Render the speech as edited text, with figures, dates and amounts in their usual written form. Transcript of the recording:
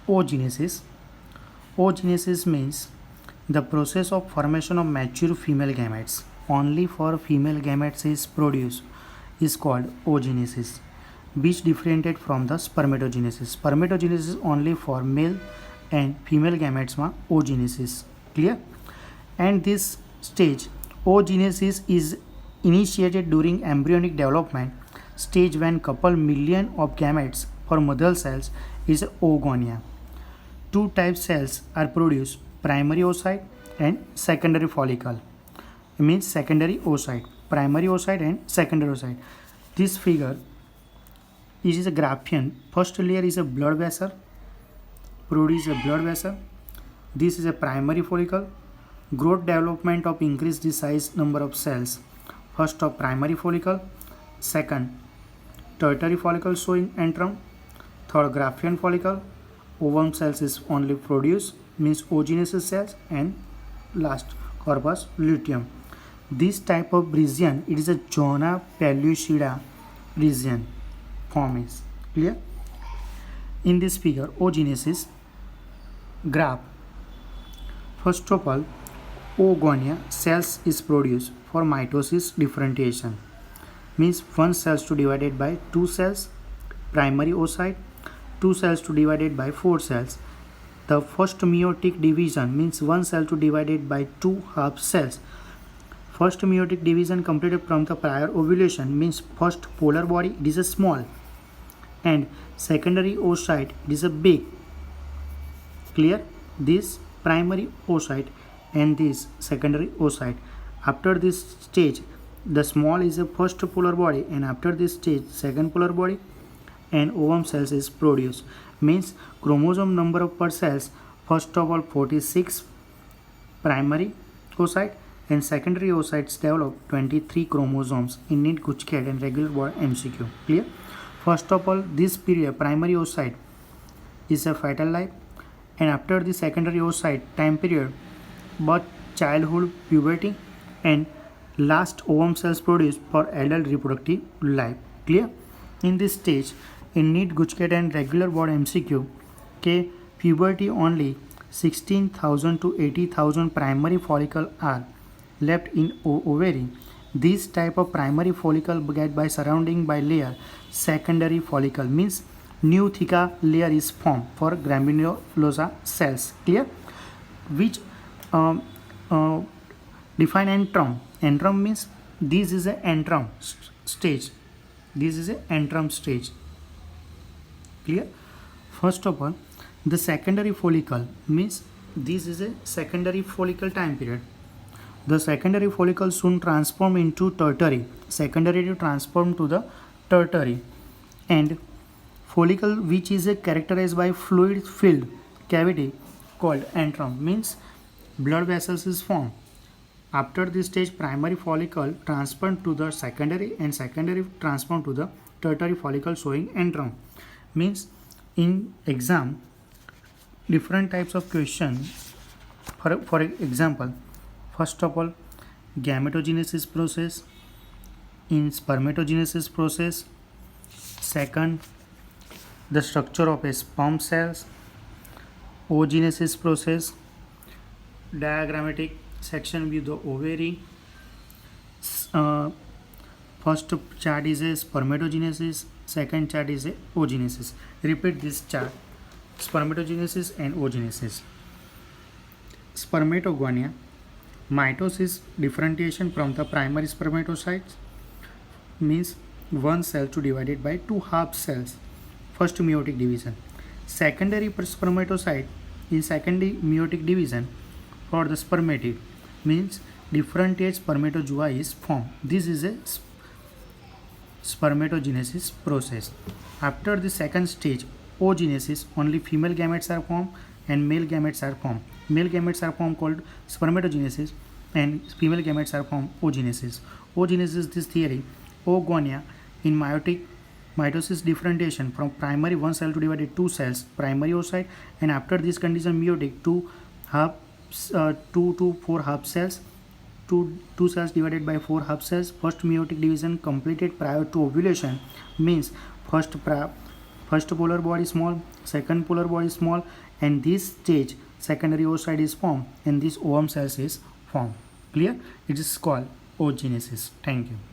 Oogenesis. Oogenesis means the process of formation of mature female gametes. Only for female gametes is produced is called oogenesis, which differentiate from the spermatogenesis. Spermatogenesis only for male and female gametes ma oogenesis. Clear? And this stage, oogenesis, is initiated during embryonic development stage when couple million of gametes for mother cells is oogonia. Two type cells are produced: primary oocyte and secondary follicle. It means secondary oocyte, primary oocyte and secondary oocyte. This figure is a graphian. First layer is a blood vessel, produce a blood vessel. This is a primary follicle. Growth development of increase the size number of cells. First of primary follicle, second tertiary follicle showing antrum, third graphian follicle. Ovum cells is only produced, means oogenesis cells, and last corpus luteum. This type of region, it is a zona pellucida region form is clear. In this figure, oogenesis graph. First of all, oogonia cells is produced for mitosis differentiation, means one cells to divided by two cells, primary oocyte, two cells to divided by four cells. The first meiotic division means one cell to divided by two half cells. First meiotic division completed from the prior ovulation means first polar body, it is a small, and secondary oocyte, it is a big. Clear? This primary oocyte and this secondary oocyte. After this stage, the small is a first polar body, and after this stage, second polar body, and ovum cells is produced. Means chromosome number of per cells, first of all 46 primary oocyte, and secondary oocytes develop 23 chromosomes in neat Guchked and regular board MCQ. Clear? First of all, this period primary oocyte is a fetal life, and after the secondary oocyte time period, birth, childhood, puberty, and last ovum cells produced for adult reproductive life. Clear? In this stage, in neat Guchked and regular board MCQ, K puberty only 16,000 to 80,000 primary follicle are left in ovary. This type of primary follicle get by surrounding by layer secondary follicle, means new thicker layer is formed for granulosa cells. Clear? Which define antrum. Antrum means this is a antrum stage. This is a antrum stage. Clear? First of all, the secondary follicle means this is a secondary follicle time period. The secondary follicle soon transform into tertiary. Secondary to transform to the tertiary, and follicle which is characterized by fluid filled cavity called antrum, means blood vessels is formed. After this stage, primary follicle transformed to the secondary, and secondary transformed to the tertiary follicle showing antrum. Means in exam, different types of question. For example, first of all, gametogenesis process, in spermatogenesis process. Second, the structure of a sperm cells, oogenesis process, diagrammatic section with the ovary. First chart is a spermatogenesis, second chart is a oogenesis. Repeat this chart: spermatogenesis and oogenesis. Spermatogonia, mitosis differentiation from the primary spermatocytes, means one cell to divided by two half cells. First meiotic division. Secondary spermatocyte, in secondary meiotic division for the spermatid, means differentiate spermatozoa is formed. This is a spermatogenesis process. After the second stage, oogenesis, only female gametes are formed and male gametes are formed. Male gametes are formed called spermatogenesis, and female gametes are formed oogenesis. Oogenesis, this theory, oogonia, in mitosis differentiation from primary one cell to divided two cells, primary oocyte, and after this condition meiotic, two to four half cells, two cells divided by four half cells. First meiotic division completed prior to ovulation, means first first polar bond is small, second polar bond is small, and this stage secondary oocyte is formed and this OM cells is formed. Clear? It is called oogenesis. Thank you.